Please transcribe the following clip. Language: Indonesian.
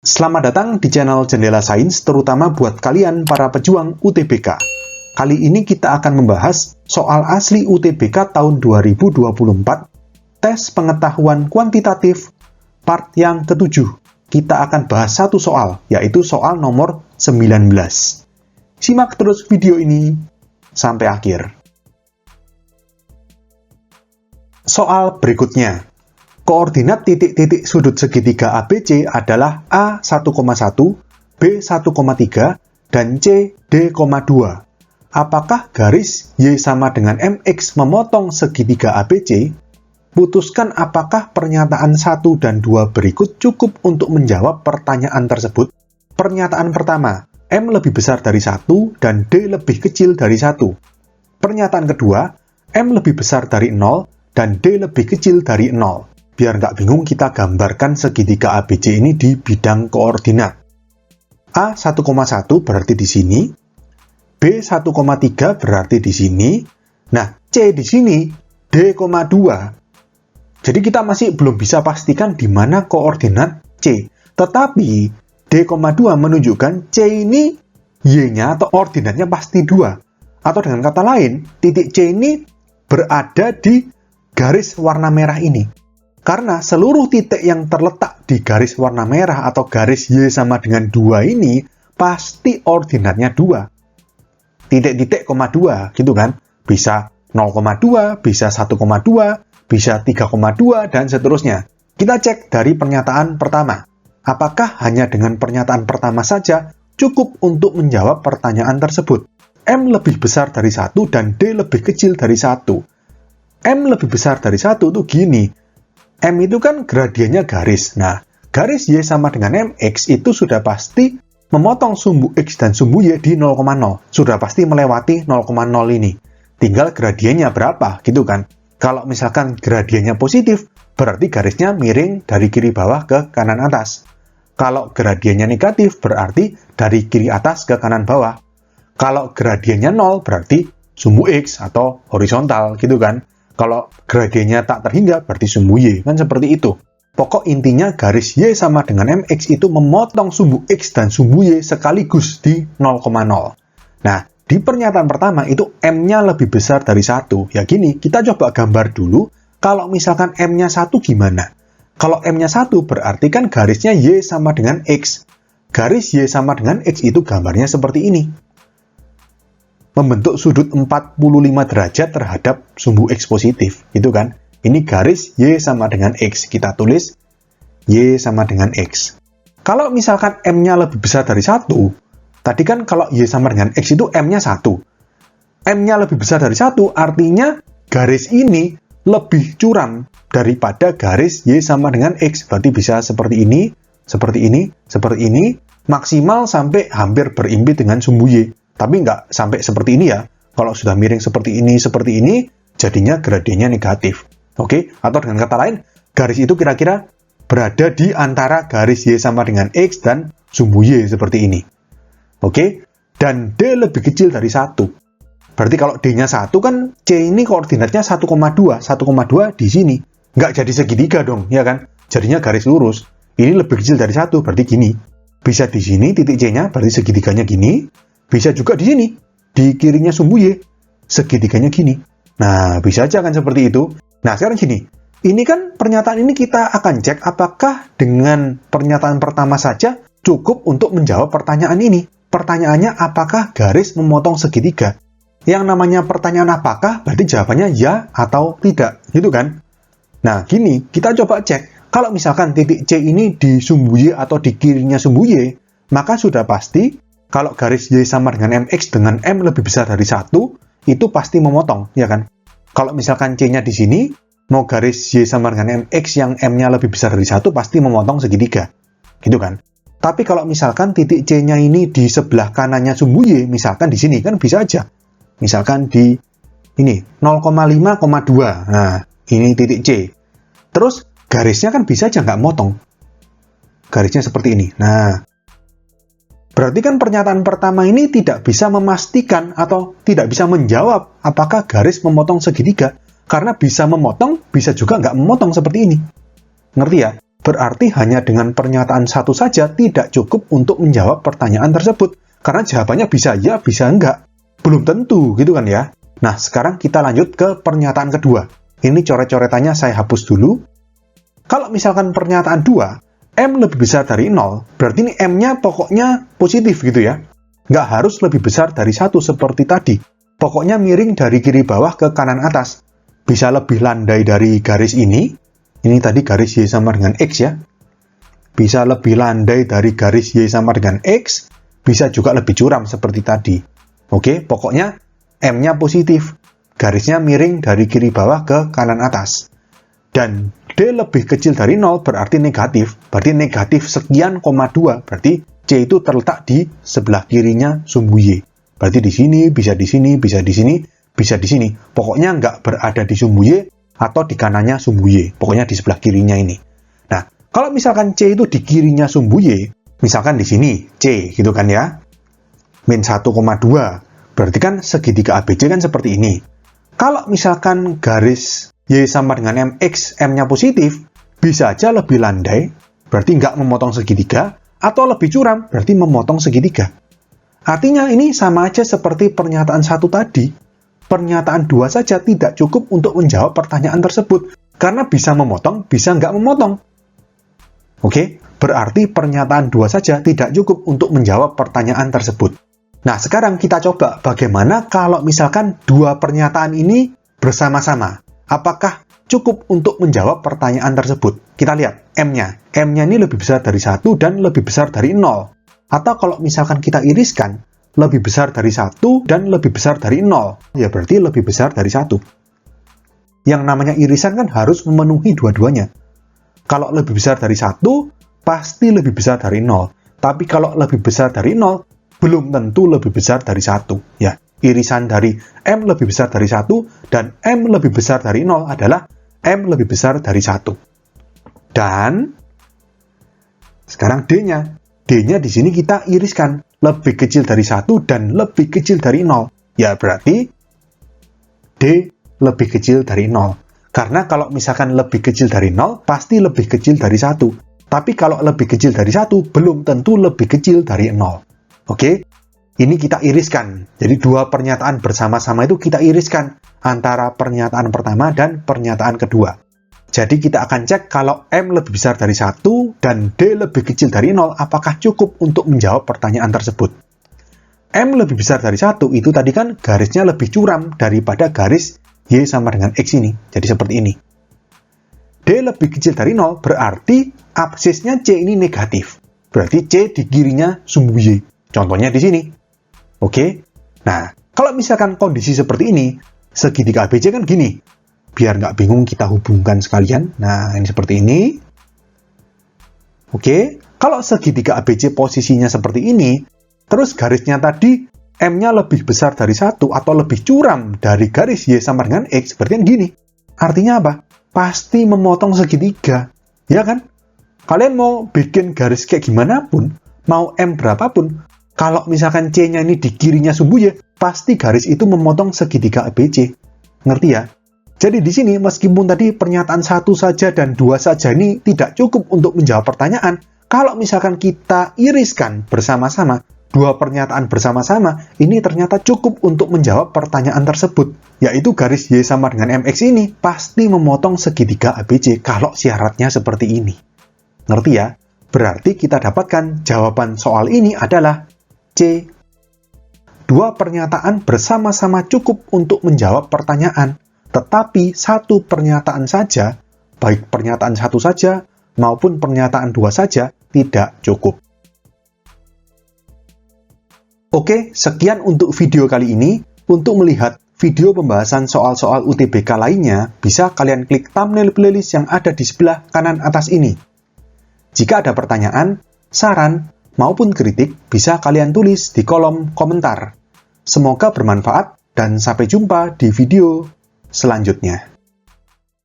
Selamat datang di channel Jendela Sains, terutama buat kalian para pejuang UTBK. Kali ini kita akan membahas soal asli UTBK tahun 2024, tes pengetahuan kuantitatif, part yang ke-7. Kita akan bahas satu soal, yaitu soal nomor 19. Simak terus video ini sampai akhir. Soal berikutnya. Koordinat titik-titik sudut segitiga ABC adalah A1,1, B1,3, dan C D,2. Apakah garis Y sama dengan MX memotong segitiga ABC? Putuskan apakah pernyataan 1 dan 2 berikut cukup untuk menjawab pertanyaan tersebut. Pernyataan pertama, M lebih besar dari 1 dan D lebih kecil dari 1. Pernyataan kedua, M lebih besar dari 0 dan D lebih kecil dari 0. Biar nggak bingung, kita gambarkan segitiga ABC ini di bidang koordinat. A1,1 berarti di sini, B1,3 berarti di sini, nah C di sini, D,2. Jadi kita masih belum bisa pastikan di mana koordinat C. Tetapi D,2 menunjukkan C ini Y-nya atau ordinatnya pasti 2. Atau dengan kata lain, titik C ini berada di garis warna merah ini. Karena seluruh titik yang terletak di garis warna merah atau garis Y sama dengan 2 ini pasti ordinatnya 2. Titik-titik, 2 gitu kan. Bisa 0,2, bisa 1,2, bisa 3,2, dan seterusnya. Kita cek dari pernyataan pertama. Apakah hanya dengan pernyataan pertama saja cukup untuk menjawab pertanyaan tersebut? M lebih besar dari 1 dan D lebih kecil dari 1. M lebih besar dari 1 itu gini. M itu kan gradiennya garis. Nah, garis Y sama dengan MX itu sudah pasti memotong sumbu X dan sumbu Y di 0,0. Sudah pasti melewati 0,0 ini. Tinggal gradiennya berapa, gitu kan. Kalau misalkan gradiennya positif, berarti garisnya miring dari kiri bawah ke kanan atas. Kalau gradiennya negatif, berarti dari kiri atas ke kanan bawah. Kalau gradiennya 0, berarti sumbu X atau horizontal, gitu kan. Kalau gradiennya tak terhingga, berarti sumbu Y. Kan seperti itu. Pokok intinya garis Y sama dengan MX itu memotong sumbu X dan sumbu Y sekaligus di 0,0. Nah, di pernyataan pertama itu M-nya lebih besar dari 1. Ya gini, kita coba gambar dulu. Kalau misalkan M-nya 1 gimana? Kalau M-nya 1 berarti kan garisnya Y sama dengan X. Garis Y sama dengan X itu gambarnya seperti ini. Membentuk sudut 45 derajat terhadap sumbu X positif, gitu kan? Ini garis Y sama dengan X. Kita tulis Y sama dengan X. Kalau misalkan M-nya lebih besar dari 1, tadi kan kalau Y sama dengan X itu M-nya 1. M-nya lebih besar dari 1, artinya garis ini lebih curam daripada garis Y sama dengan X. Berarti bisa seperti ini, seperti ini, seperti ini, maksimal sampai hampir berimpit dengan sumbu Y. Tapi nggak sampai seperti ini ya. Kalau sudah miring seperti ini, jadinya gradiennya negatif. Oke? Atau dengan kata lain, garis itu kira-kira berada di antara garis Y sama dengan X dan sumbu Y seperti ini. Oke? Dan D lebih kecil dari 1. Berarti kalau D-nya 1 kan C ini koordinatnya 1,2. 1,2 di sini. Nggak jadi segitiga dong, ya kan? Jadinya garis lurus. Ini lebih kecil dari 1, berarti gini. Bisa di sini titik C-nya, berarti segitiganya gini. Bisa juga di sini, di kirinya sumbu Y, segitiganya gini. Nah, bisa aja kan seperti itu. Nah, sekarang gini, ini kan pernyataan ini kita akan cek apakah dengan pernyataan pertama saja cukup untuk menjawab pertanyaan ini. Pertanyaannya, apakah garis memotong segitiga? Yang namanya pertanyaan apakah, berarti jawabannya ya atau tidak, gitu kan? Nah, gini, kita coba cek. Kalau misalkan titik C ini di sumbu Y atau di kirinya sumbu Y, maka sudah pasti kalau garis Y sama dengan MX dengan M lebih besar dari 1, itu pasti memotong, ya kan? Kalau misalkan C-nya di sini, mau garis Y sama dengan MX yang M-nya lebih besar dari 1, pasti memotong segitiga. Gitu kan? Tapi kalau misalkan titik C-nya ini di sebelah kanannya sumbu Y, misalkan di sini, kan bisa aja. Misalkan di ini, 0,5,2. Nah, ini titik C. Terus, garisnya kan bisa aja nggak motong. Garisnya seperti ini. Nah, berarti kan pernyataan pertama ini tidak bisa memastikan atau tidak bisa menjawab apakah garis memotong segitiga. Karena bisa memotong, bisa juga nggak memotong seperti ini. Ngerti ya? Berarti hanya dengan pernyataan satu saja tidak cukup untuk menjawab pertanyaan tersebut. Karena jawabannya bisa ya, bisa enggak. Belum tentu, gitu kan ya. Nah, sekarang kita lanjut ke pernyataan kedua. Ini coret-coretannya saya hapus dulu. Kalau misalkan pernyataan 2, M lebih besar dari 0, berarti ini M-nya pokoknya positif gitu ya. Nggak harus lebih besar dari 1 seperti tadi. Pokoknya miring dari kiri bawah ke kanan atas. Bisa lebih landai dari garis ini. Ini tadi garis Y sama dengan X ya. Bisa lebih landai dari garis Y sama dengan X. Bisa juga lebih curam seperti tadi. Oke, pokoknya M-nya positif. Garisnya miring dari kiri bawah ke kanan atas. Dan D lebih kecil dari 0 berarti negatif. Berarti negatif sekian, 2. Berarti C itu terletak di sebelah kirinya sumbu Y. Berarti di sini, bisa di sini, bisa di sini, bisa di sini. Pokoknya nggak berada di sumbu Y atau di kanannya sumbu Y. Pokoknya di sebelah kirinya ini. Nah, kalau misalkan C itu di kirinya sumbu Y, misalkan di sini, C gitu kan ya. Min 1,2. Berarti kan segitiga ABC kan seperti ini. Kalau misalkan garis Y sama dengan MX, M-nya positif, bisa aja lebih landai, berarti nggak memotong segitiga, atau lebih curam, berarti memotong segitiga. Artinya ini sama aja seperti pernyataan 1 tadi. Pernyataan 2 saja tidak cukup untuk menjawab pertanyaan tersebut, karena bisa memotong, bisa nggak memotong. Oke, berarti pernyataan 2 saja tidak cukup untuk menjawab pertanyaan tersebut. Nah, sekarang kita coba bagaimana kalau misalkan 2 pernyataan ini bersama-sama. Apakah cukup untuk menjawab pertanyaan tersebut? Kita lihat M-nya. M-nya ini lebih besar dari 1 dan lebih besar dari 0. Atau kalau misalkan kita iriskan, lebih besar dari 1 dan lebih besar dari 0. Ya berarti lebih besar dari 1. Yang namanya irisan kan harus memenuhi dua-duanya. Kalau lebih besar dari 1, pasti lebih besar dari 0. Tapi kalau lebih besar dari 0, belum tentu lebih besar dari 1. Ya, irisan dari M lebih besar dari 1 dan M lebih besar dari 0 adalah M lebih besar dari 1. Dan sekarang D-nya. D-nya di sini kita iriskan. Lebih kecil dari 1 dan lebih kecil dari 0. Ya, berarti D lebih kecil dari 0. Karena kalau misalkan lebih kecil dari 0, pasti lebih kecil dari 1. Tapi kalau lebih kecil dari 1, belum tentu lebih kecil dari 0. Oke? Ini kita iriskan. Jadi 2 pernyataan bersama-sama itu kita iriskan antara pernyataan pertama dan pernyataan kedua. Jadi kita akan cek kalau M lebih besar dari 1 dan D lebih kecil dari 0, apakah cukup untuk menjawab pertanyaan tersebut. M lebih besar dari 1 itu tadi kan garisnya lebih curam daripada garis Y sama dengan X ini. Jadi seperti ini. D lebih kecil dari 0 berarti absisnya C ini negatif. Berarti C di kirinya sumbu Y. Contohnya di sini. Oke? Nah, kalau misalkan kondisi seperti ini, segitiga ABC kan gini. Biar nggak bingung kita hubungkan sekalian. Nah, ini seperti ini. Oke? Kalau segitiga ABC posisinya seperti ini, terus garisnya tadi M-nya lebih besar dari 1 atau lebih curam dari garis Y sama dengan X, berarti kan gini. Artinya apa? Pasti memotong segitiga. Ya kan? Kalian mau bikin garis kayak gimana pun, mau M berapapun, kalau misalkan C-nya ini di kirinya sumbu Y, pasti garis itu memotong segitiga ABC. Ngerti ya? Jadi di sini meskipun tadi pernyataan 1 saja dan 2 saja ini tidak cukup untuk menjawab pertanyaan, kalau misalkan kita iriskan bersama-sama, 2 pernyataan bersama-sama, ini ternyata cukup untuk menjawab pertanyaan tersebut. Yaitu garis Y sama dengan MX ini pasti memotong segitiga ABC kalau syaratnya seperti ini. Ngerti ya? Berarti kita dapatkan jawaban soal ini adalah C. 2 pernyataan bersama-sama cukup untuk menjawab pertanyaan. Tetapi 1 pernyataan saja, baik pernyataan 1 saja maupun pernyataan 2 saja, tidak cukup. Oke, sekian untuk video kali ini. Untuk melihat video pembahasan soal-soal UTBK lainnya, bisa kalian klik thumbnail playlist yang ada di sebelah kanan atas ini. Jika ada pertanyaan, saran, maupun kritik, bisa kalian tulis di kolom komentar. Semoga bermanfaat dan sampai jumpa di video selanjutnya.